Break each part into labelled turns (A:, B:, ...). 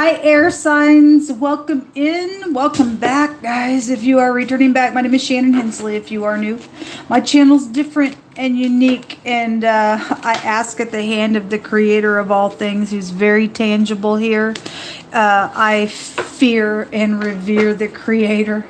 A: Hi, air signs. Welcome in. Welcome back, guys. If you are returning back, my name is Shannon Hensley. If you are new, my channel's different and unique, and I ask at the hand of the creator of all things, who's very tangible here. I fear and revere the creator.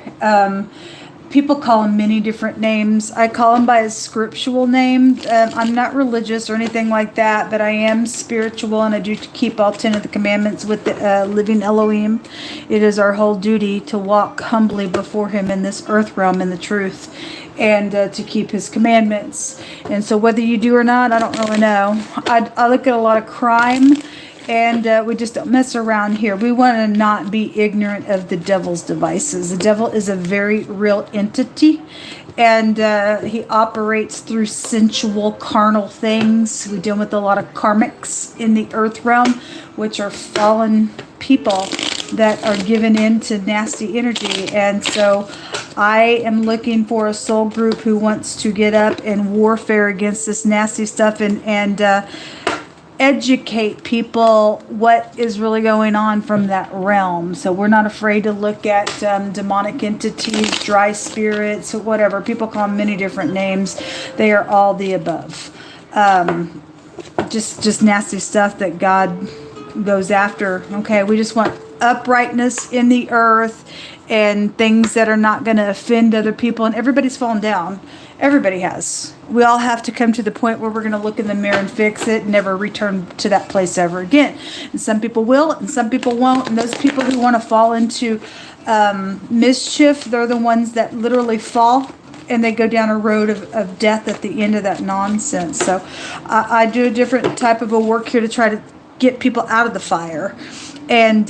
A: People call him many different names. I call him by his scriptural name. I'm not religious or anything like that, but I am spiritual, and I do keep all 10 of the commandments with the living Elohim. It is our whole duty to walk humbly before him in this earth realm in the truth, and to keep his commandments. And so whether you do or not, I don't really know. I look at a lot of crime, and we just don't mess around here. We want to not be ignorant of the devil's devices. The devil is a very real entity, and he operates through sensual, carnal things. We deal with a lot of karmics in the earth realm, which are fallen people that are given into nasty energy. And so I am looking for a soul group who wants to get up and warfare against this nasty stuff, and educate people what is really going on from that realm. So we're not afraid to look at demonic entities, dry spirits, whatever. People call them many different names. They are all the above. Just nasty stuff that God goes after. Okay, we just want uprightness in the earth and things that are not going to offend other people. And everybody's fallen down. Everybody has. We all have to come to the point where we're going to look in the mirror and fix it and never return to that place ever again. And some people will, and some people won't. And those people who want to fall into mischief, they're the ones that literally fall, and they go down a road of death at the end of that nonsense. So I do a different type of a work here to try to get people out of the fire. And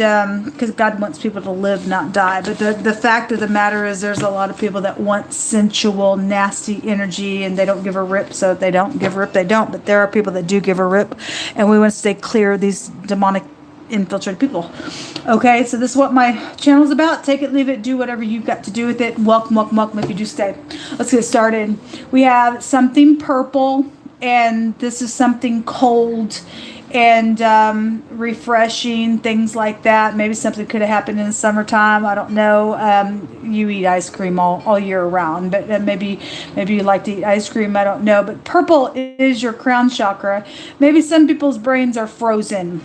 A: because God wants people to live, not die. But the fact of the matter is there's a lot of people that want sensual, nasty energy, and they don't give a rip. So if they don't give a rip, they don't. But there are people that do give a rip. And we want to stay clear of these demonic infiltrated people. Okay, so this is what my channel is about. Take it, leave it, do whatever you've got to do with it. Welcome, welcome, welcome if you do stay. Let's get started. We have something purple, and this is something cold and refreshing, things like that. Maybe something could have happened in the summertime. I don't know. You eat ice cream all year round, but maybe you like to eat ice cream. I don't know. But purple is your crown chakra. Maybe some people's brains are frozen.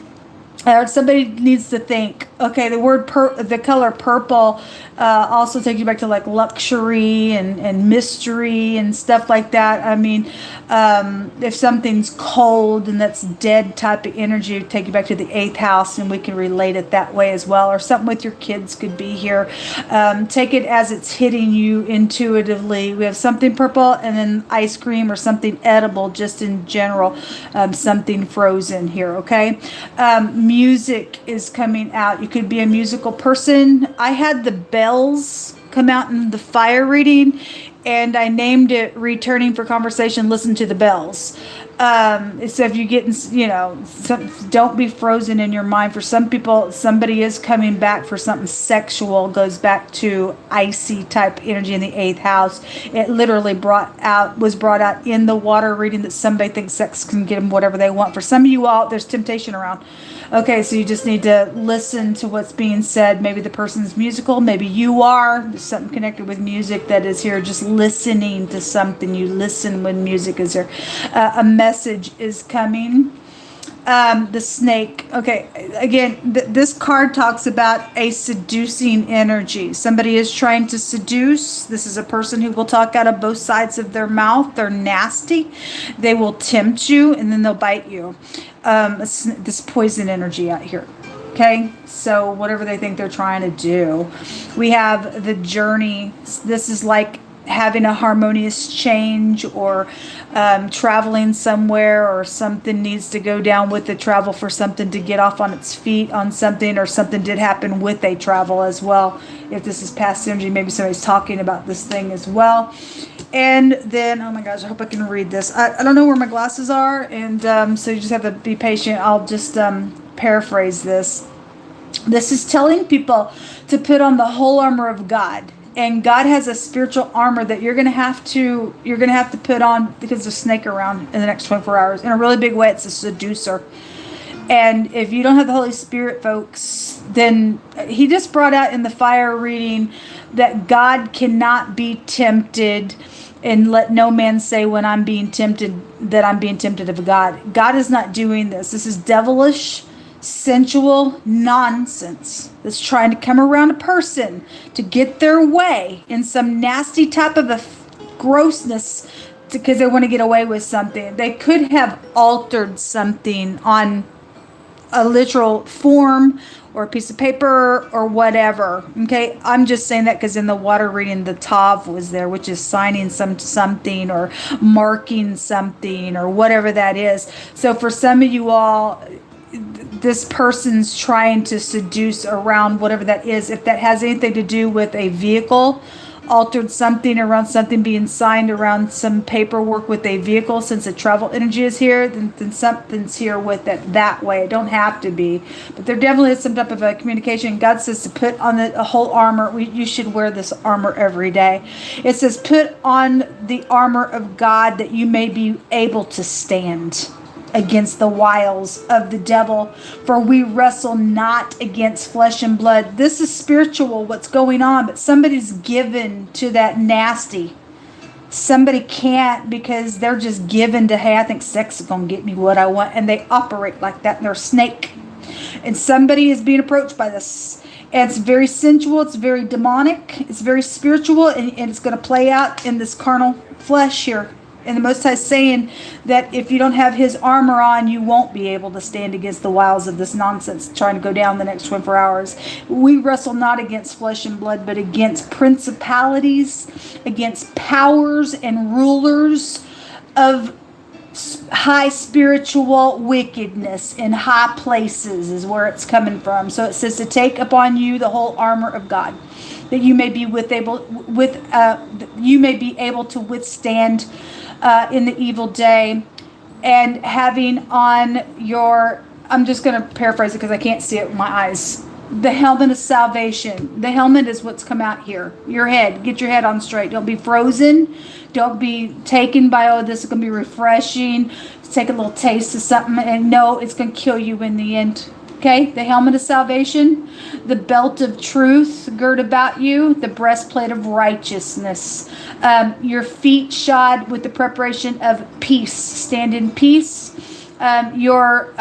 A: Or somebody needs to think, okay, the color purple also takes you back to like luxury and mystery and stuff like that. I mean, if something's cold and that's dead type of energy, take you back to the 8th house, and we can relate it that way as well. Or something with your kids could be here. Take it as it's hitting you intuitively. We have something purple, and then ice cream or something edible, just in general, something frozen here, okay? Music is coming out. You could be a musical person. I had the bells come out in the fire reading, and I named it Returning for Conversation, Listen to the Bells. So if you get, don't be frozen in your mind. For some people, somebody is coming back for something sexual, goes back to icy type energy in the 8th house. It literally was brought out in the water reading that somebody thinks sex can get them whatever they want. For some of you all, there's temptation around. Okay, so you just need to listen to what's being said. Maybe the person's musical, maybe you are. There's something connected with music that is here, just listening to something. You listen when music is here. A message is coming. The snake. Okay, again, this card talks about a seducing energy. Somebody is trying to seduce. This is a person who will talk out of both sides of their mouth. They're nasty. They will tempt you, and then they'll bite you. This poison energy out here. Okay, so whatever they think they're trying to do. We have the journey. This is like having a harmonious change, or traveling somewhere, or something needs to go down with the travel for something to get off on its feet on something, or something did happen with a travel as well. If this is past energy, maybe somebody's talking about this thing as well. And then, oh my gosh, I hope I can read this. I don't know where my glasses are, and so you just have to be patient. I'll just paraphrase this. This is telling people to put on the whole armor of God. And God has a spiritual armor that you're gonna have to put on, because there's a snake around in the next 24 hours. In a really big way, it's a seducer. And if you don't have the Holy Spirit, folks, then he just brought out in the fire reading that God cannot be tempted, and let no man say when I'm being tempted that I'm being tempted of God. God is not doing this. This is devilish, sensual nonsense that's trying to come around a person to get their way in some nasty type of a grossness because they want to get away with something. They could have altered something on a literal form or a piece of paper or whatever. Okay, I'm just saying that because in the water reading the tav was there, which is signing something or marking something or whatever that is. So for some of you all, this person's trying to seduce around whatever that is. If that has anything to do with a vehicle, altered something around something being signed around some paperwork with a vehicle, since the travel energy is here, then something's here with it that way. It don't have to be, but there definitely is some type of a communication. God says to put on the whole armor. You should wear this armor every day. It says put on the armor of God that you may be able to stand against the wiles of the devil, for we wrestle not against flesh and blood. This is spiritual, what's going on, but somebody's given to that nasty. Somebody can't, because they're just given to, hey, I think sex is going to get me what I want, and they operate like that, and they're a snake. And somebody is being approached by this. And it's very sensual, it's very demonic, it's very spiritual, and it's going to play out in this carnal flesh here. And the Most High is saying that if you don't have his armor on, you won't be able to stand against the wiles of this nonsense trying to go down the next 24 hours. We wrestle not against flesh and blood, but against principalities, against powers and rulers of high spiritual wickedness in high places is where it's coming from. So it says to take upon you the whole armor of God, that you may be able to withstand in the evil day, and having on your, I'm just going to paraphrase it because I can't see it with my eyes, the helmet of salvation. The helmet is what's come out here. Your head. Get your head on straight. Don't be frozen. Don't be taken by, oh, this is going to be refreshing. Take a little taste of something, and no, it's going to kill you in the end. Okay, the helmet of salvation, the belt of truth girt about you, the breastplate of righteousness, your feet shod with the preparation of peace. Stand in peace. Your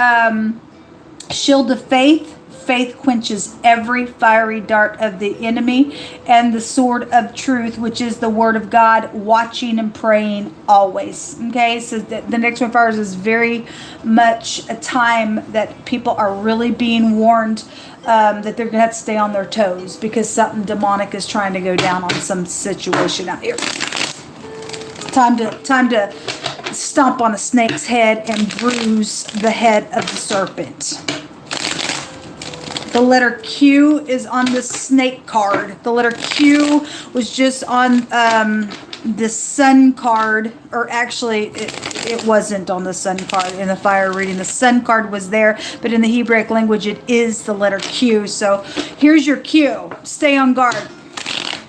A: shield of faith. Faith quenches every fiery dart of the enemy, and the sword of truth, which is the word of God, watching and praying always. Okay, so the next 24 hours is very much a time that people are really being warned that they're going to have to stay on their toes, because something demonic is trying to go down on some situation out here. Time to stomp on a snake's head and bruise the head of the serpent. The letter Q is on the snake card. The letter Q was just on the sun card, or actually it wasn't on the sun card in the fire reading. The sun card was there, but in the Hebraic language it is the letter Q. So here's your Q. Stay on guard.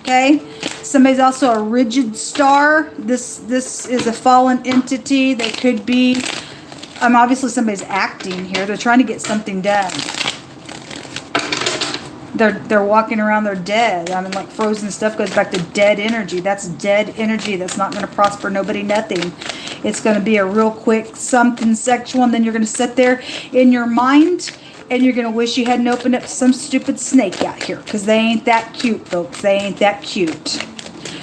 A: Okay? Somebody's also a rigid star. This is a fallen entity. They could be, obviously somebody's acting here. They're trying to get something done. They're walking around, they're dead. Like frozen stuff goes back to dead energy. That's dead energy. That's not going to prosper nobody, nothing. It's going to be a real quick something sexual, and then you're going to sit there in your mind and you're going to wish you hadn't opened up some stupid snake out here, because they ain't that cute, folks. They ain't that cute.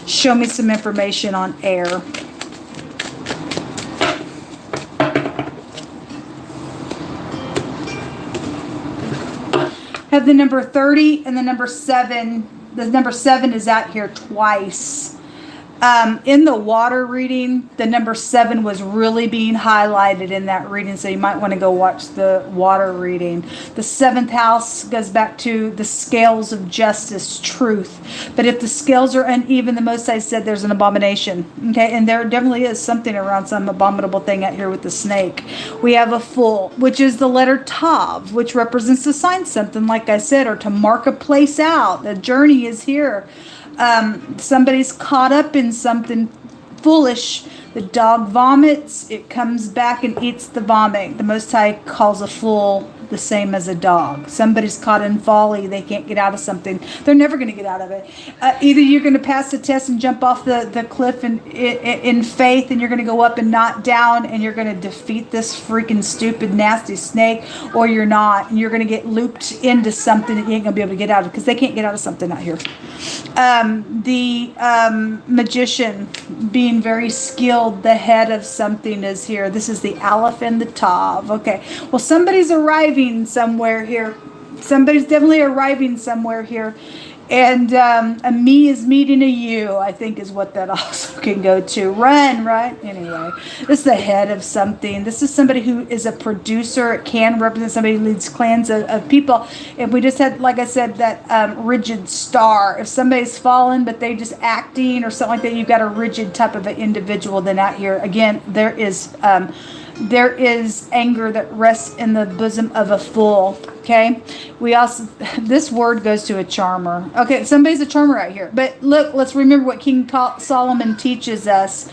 A: Show me some information on air. Have the number 30 and the number 7. The number 7 is out here twice. In the water reading, the number 7 was really being highlighted in that reading, so you might want to go watch the water reading. The 7th house goes back to the scales of justice, truth. But if the scales are uneven, the Most High said there's an abomination. Okay, and there definitely is something around some abominable thing out here with the snake. We have a full, which is the letter Tav, which represents to sign something, like I said, or to mark a place out. The journey is here. Somebody's caught up in something foolish. The dog vomits, it comes back and eats the vomit. The Most High calls a fool the same as a dog. Somebody's caught in folly. They can't get out of something. They're never going to get out of it. Either you're going to pass the test and jump off the cliff in faith, and you're going to go up and not down, and you're going to defeat this freaking stupid, nasty snake, or you're not, and you're going to get looped into something that you ain't going to be able to get out of, because they can't get out of something out here. The magician, being very skilled, the head of something is here. This is the Aleph and the Tav. Okay, well, somebody's arriving somewhere here. Somebody's definitely arriving somewhere here. And a me is meeting a you, I think, is what that also can go to. Run, right? Anyway, this is the head of something. This is somebody who is a producer. It can represent somebody who leads clans of people. And we just had, like I said, that rigid star. If somebody's fallen, but they just acting or something like that, you've got a rigid type of an individual. Then out here, again, there is anger that rests in the bosom of a fool. Okay, we also, this word goes to a charmer. Okay, somebody's a charmer right here. But look, let's remember what King Solomon teaches us.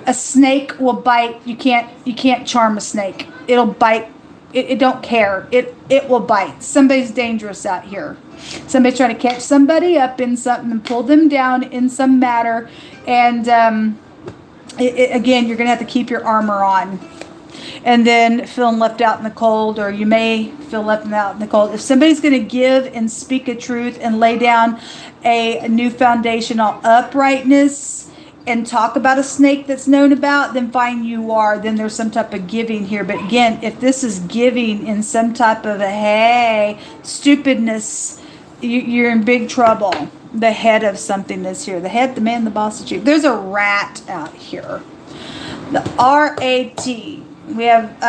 A: A snake will bite. You can't charm a snake. It'll bite. It don't care. It will bite. Somebody's dangerous out here. Somebody's trying to catch somebody up in something and pull them down in some matter. And again, you're gonna have to keep your armor on. And then feeling left out in the cold, or you may feel left out in the cold. If somebody's going to give and speak a truth and lay down a new foundational uprightness and talk about a snake that's known about, then fine, you are. Then there's some type of giving here. But again, if this is giving in some type of a, hey, stupidness, you're in big trouble. The head of something is here. The head, the man, the boss, the chief. There's a rat out here. The R-A-T. We have,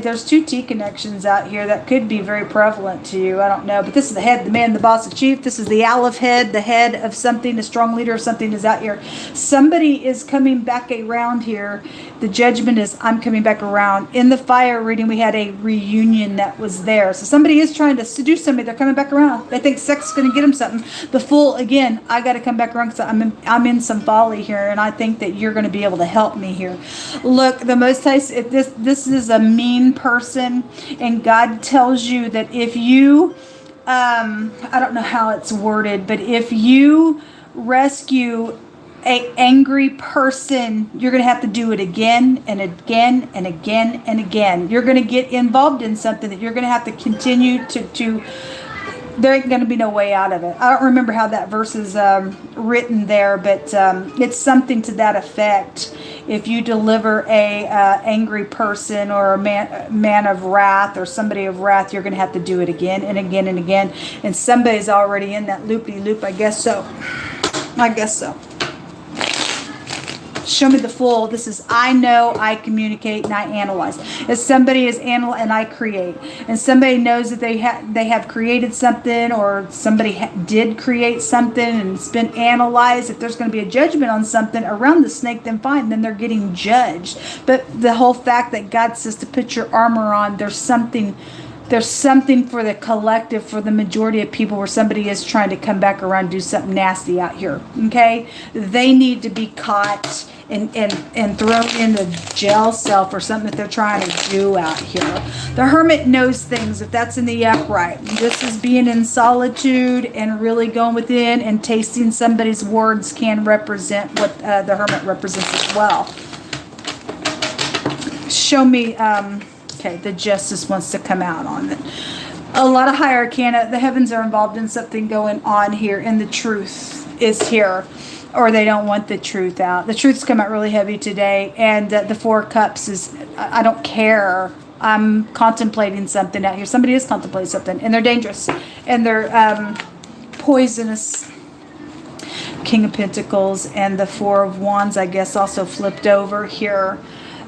A: there's two T connections out here that could be very prevalent to you. I don't know. But this is the head, the man, the boss, the chief. This is the Aleph head, the head of something, a strong leader of something is out here. Somebody is coming back around here. The judgment is, I'm coming back around. In the fire reading, we had a reunion that was there. So somebody is trying to seduce somebody. They're coming back around. They think sex is going to get them something. The fool, again, I got to come back around because I'm in some folly here, and I think that you're going to be able to help me here. Look, the Most High, if this is a mean person, and God tells you that if you, I don't know how it's worded, but if you rescue an angry person, you're going to have to do it again and again and again and again. You're going to get involved in something that you're going to have to continue to there ain't going to be no way out of it. I don't remember how that verse is written there, but it's something to that effect. If you deliver a angry person or a man of wrath or somebody of wrath, you're going to have to do it again and again and again. And somebody's already in that loop-de-loop. I guess so. Show me the fool. This is I know, I communicate, and I analyze. If somebody is and I create, and somebody knows that they have created something, or somebody did create something and it's been analyzed. If there's going to be a judgment on something around the snake, then fine. Then they're getting judged. But the whole fact that God says to put your armor on, there's something for the collective, for the majority of people, where somebody is trying to come back around and do something nasty out here. Okay, they need to be caught and thrown in the jail cell for something that they're trying to do out here. The hermit knows things, if that's in the upright. This is being in solitude and really going within, and tasting somebody's words can represent what the hermit represents as well. Show me, okay, the justice wants to come out on it. A lot of high arcana, the heavens are involved in something going on here, and the truth is here. Or they don't want the truth out. The truth's come out really heavy today. And the Four Cups is, I don't care. I'm contemplating something out here. Somebody is contemplating something. And they're dangerous. And they're poisonous. King of Pentacles and the Four of Wands, I guess, also flipped over here.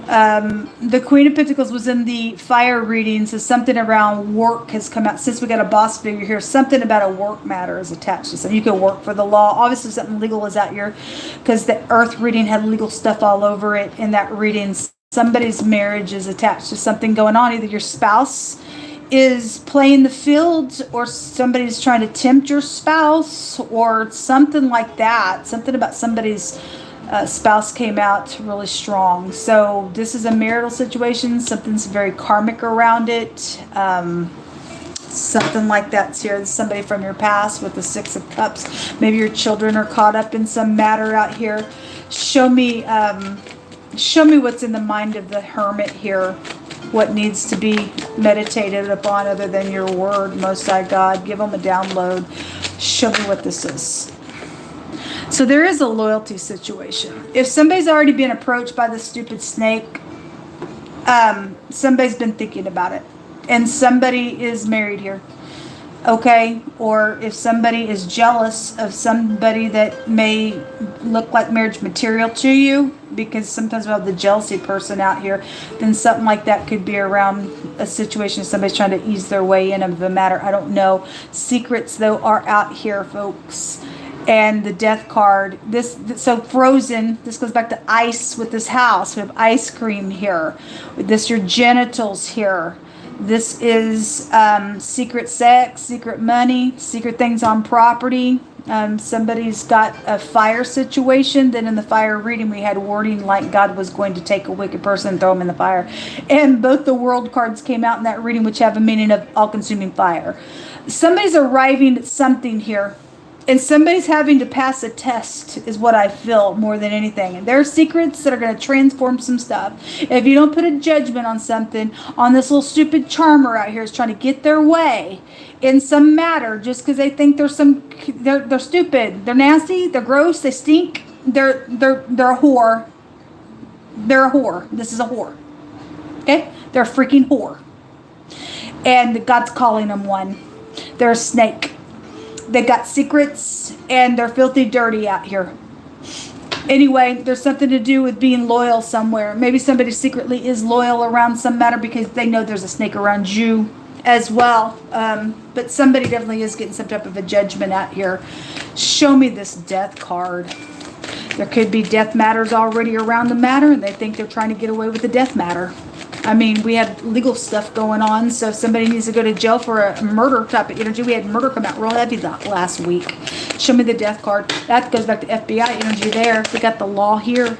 A: The Queen of Pentacles was in the fire reading, so something around work has come out. Since we got a boss figure here, something about a work matter is attached to something. You can work for the law. Obviously something legal is out here, because the earth reading had legal stuff all over it. In that reading, somebody's marriage is attached to something going on. Either your spouse is playing the field, or somebody's trying to tempt your spouse, or something like that. Something about somebody's Spouse came out really strong. So this is a marital situation. Something's very karmic around it. Something like that's here. There's somebody from your past with the Six of Cups. Maybe your children are caught up in some matter out here. Show me what's in the mind of the Hermit here. What needs to be meditated upon other than your word, Most High God. Give them a download. Show me what this is. So there is a loyalty situation. If somebody's already been approached by the stupid snake, somebody's been thinking about it. And somebody is married here. Okay? Or if somebody is jealous of somebody that may look like marriage material to you, because sometimes we have the jealousy person out here, then something like that could be around a situation. Somebody's trying to ease their way in of the matter. I don't know. Secrets, though, are out here, folks. And the Death card. So Frozen. This goes back to ice with this house. We have ice cream here. With this, your genitals here. This is secret sex, secret money, secret things on property. Somebody's got a fire situation. Then in the fire reading, we had wording like God was going to take a wicked person and throw him in the fire. And both the world cards came out in that reading, which have a meaning of all-consuming fire. Somebody's arriving at something here. And somebody's having to pass a test is what I feel more than anything. And there are secrets that are going to transform some stuff. If you don't put a judgment on something, on this little stupid charmer out here is trying to get their way in some matter just because they think they're stupid. They're nasty. They're gross. They stink. They're a whore. They're a whore. This is a whore. Okay? They're a freaking whore. And God's calling them one. They're a snake. They got secrets and they're filthy dirty out here. Anyway, there's something to do with being loyal somewhere. Maybe somebody secretly is loyal around some matter because they know there's a snake around you as well. But somebody definitely is getting some type of a judgment out here. Show me this Death card. There could be death matters already around the matter and they think they're trying to get away with the death matter. I mean, we had legal stuff going on, so if somebody needs to go to jail for a murder type of energy, we had murder come out real heavy last week. Show me the Death card. That goes back to FBI energy there. We got the law here.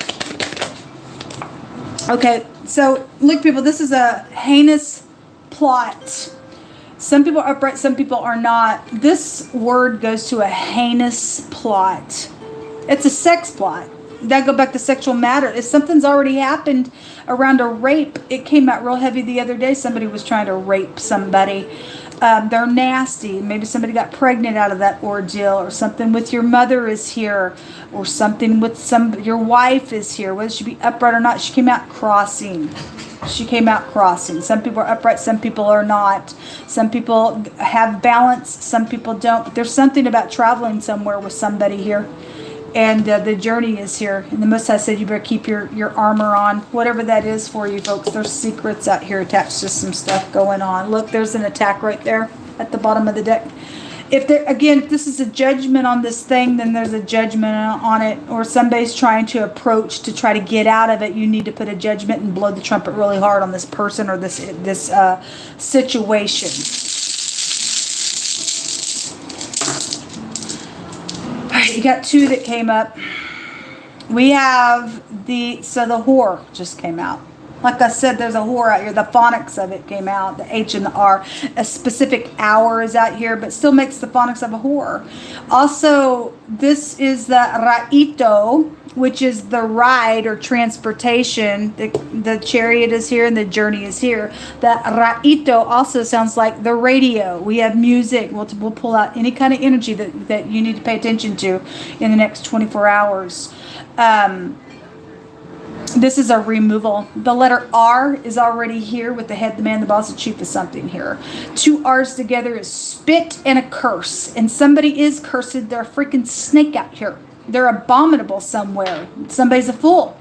A: Okay, so look, people, this is a heinous plot. Some people are upright, some people are not. This word goes to a heinous plot. It's a sex plot. That go back to sexual matter. If something's already happened around a rape, it came out real heavy the other day. Somebody was trying to rape somebody. They're nasty. Maybe somebody got pregnant out of that ordeal, or something with your mother is here, or something with your wife is here. Whether she be upright or not, she came out crossing. She came out crossing. Some people are upright, some people are not. Some people have balance, some people don't. But there's something about traveling somewhere with somebody here. And the journey is here. And the Most High said you better keep your armor on. Whatever that is for you folks. There's secrets out here attached to some stuff going on. Look, there's an attack right there at the bottom of the deck. If this is a judgment on this thing, then there's a judgment on it. Or somebody's trying to approach to try to get out of it. You need to put a judgment and blow the trumpet really hard on this person or this situation. You got two that came up. We have the whore just came out. Like I said, there's a whore out here. The phonics of it came out. The H and the R. A specific hour is out here, but still makes the phonics of a whore. Also, this is the Raito, which is the ride or transportation. The chariot is here and the journey is here. The Raito also sounds like the radio. We have music. We'll pull out any kind of energy that you need to pay attention to in the next 24 hours. This is a removal. The letter R is already here with the head, the man, the boss, the chief of something here. Two R's together is spit and a curse. And somebody is cursed. They're a freaking snake out here. They're abominable somewhere. Somebody's a fool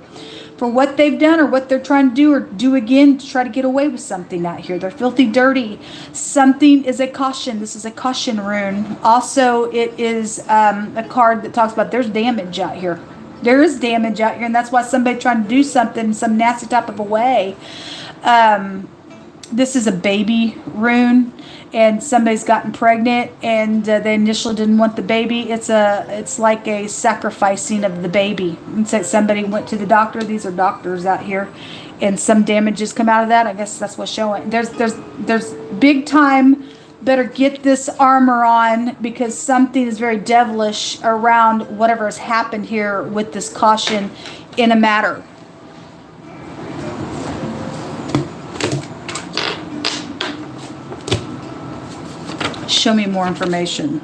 A: for what they've done or what they're trying to do or do again to try to get away with something out here. They're filthy dirty. Something is a caution. This is a caution rune. Also, it is a card that talks about there's damage out here. There is damage out here, and that's why somebody trying to do something in some nasty type of a way. this is a baby rune, and somebody's gotten pregnant, and they initially didn't want the baby. It's like a sacrificing of the baby. And so somebody went to the doctor. These are doctors out here, and some damages come out of that. I guess that's what's showing. There's big time. Better get this armor on, because something is very devilish around whatever has happened here with this caution in a matter. Show me more information.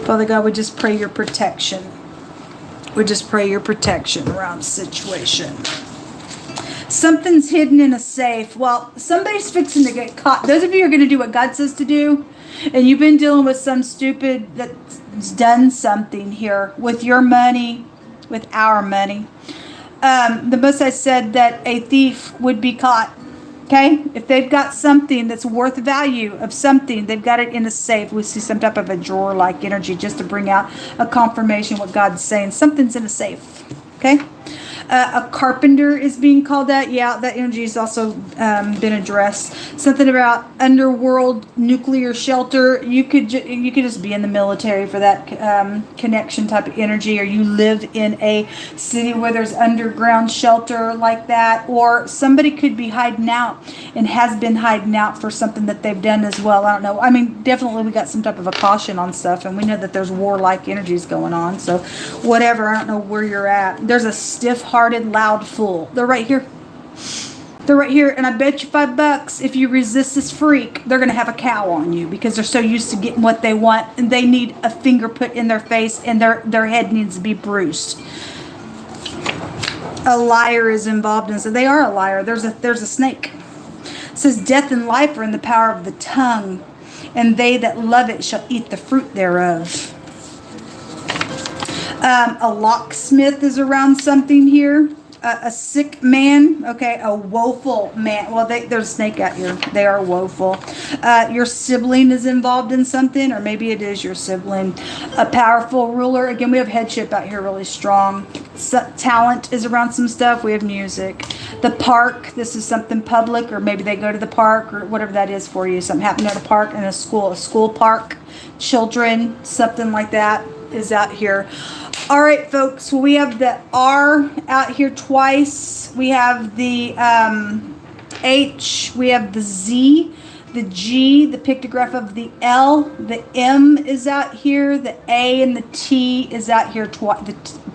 A: Father God, we just pray your protection. We just pray your protection around the situation. Something's hidden in a safe. Well, somebody's fixing to get caught. Those of you who are going to do what God says to do, and you've been dealing with some stupid that's done something here with your money, with our money. The Most High said that a thief would be caught. Okay? If they've got something that's worth value of something, they've got it in a safe. We see some type of a drawer-like energy just to bring out a confirmation what God's saying. Something's in a safe. Okay? A carpenter is being called out. Yeah, that energy has also been addressed. Something about underworld nuclear shelter. You could just be in the military for that connection type of energy, or you live in a city where there's underground shelter like that, or somebody could be hiding out and has been hiding out for something that they've done as well. I don't know. I mean, definitely we got some type of a caution on stuff, and we know that there's warlike energies going on. So whatever, I don't know where you're at. There's a stiff-hearted, loud fool. They're right here. They're right here, and I bet you $5 if you resist this freak, they're going to have a cow on you, because they're so used to getting what they want, and they need a finger put in their face, and their head needs to be bruised. A liar is involved in, so they are a liar. There's a snake. It says death and life are in the power of the tongue, and they that love it shall eat the fruit thereof. A locksmith is around something here. A sick man, okay, a woeful man. Well, there's a snake out here. They are woeful. Your sibling is involved in something, or maybe it is your sibling. A powerful ruler. Again, we have headship out here really strong. Talent is around some stuff. We have music. The park, this is something public, or maybe they go to the park, or whatever that is for you. Something happened at a park, and a school park. Children, something like that is out here. All right, folks. Well, we have the R out here twice. We have the H. We have the Z, the G, the pictograph of the L. The M is out here. The A and the T is out here twice.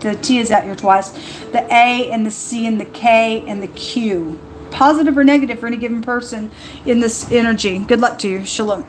A: The T is out here twice. The A and the C and the K and the Q. Positive or negative for any given person in this energy. Good luck to you. Shalom.